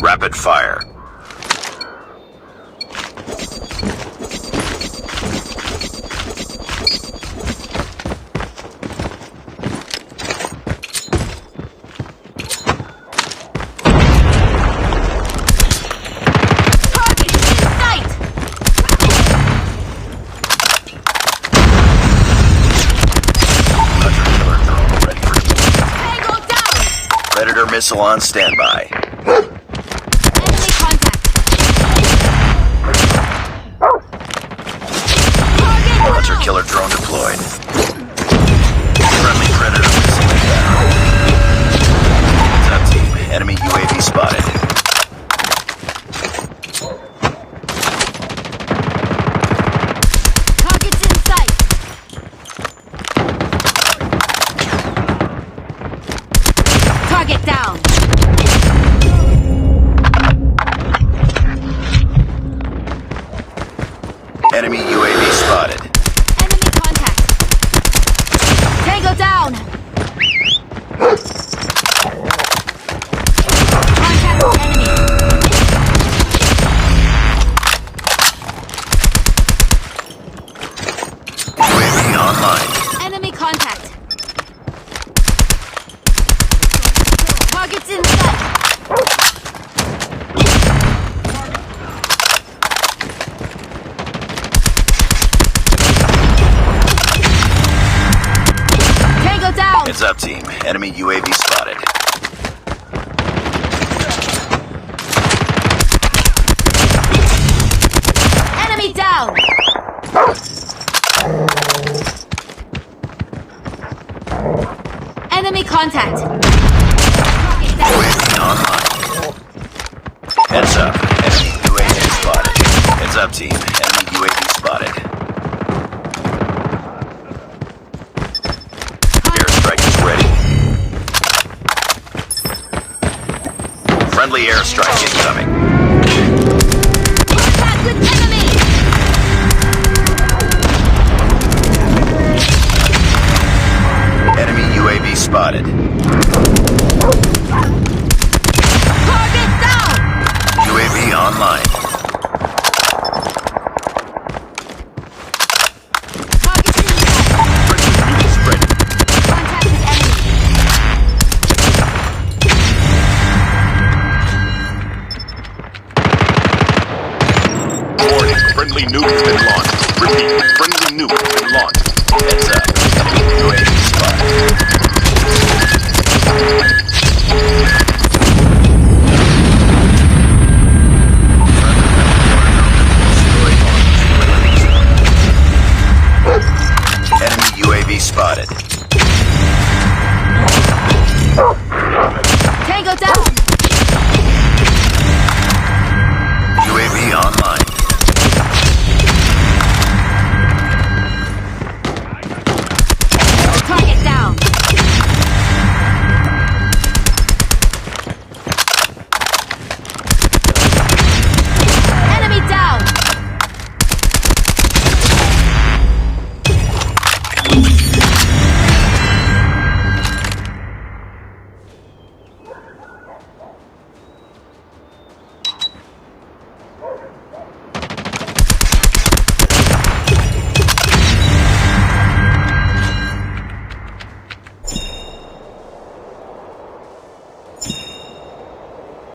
Rapid fire. Predator missile on standby. Enemy contact. Target Hunter down. killer drone deployed. Friendly Predator missile inbound. Heads up team. Enemy UAV spotted. Targets in sight. Target down. Enemy UAV spotted. Enemy contact. Tango down. Contact enemy. UAV online. Enemy contact. Targets in sight. Tango down. Heads up team. Enemy UAV spotted. Enemy down. Enemy contact. Target down. UAV online. Heads up. Enemy UAV spotted. Heads up team. Enemy UAV spotted. Airstrike is ready. Friendly airstrike incoming. Contact with enemy. Enemy UAV spotted. Target down. UAV online. Target in sight. Friendly units ready. Contact with enemy. Warning. Friendly nuke has been launched. Repeat. Friendly nuke has been launched.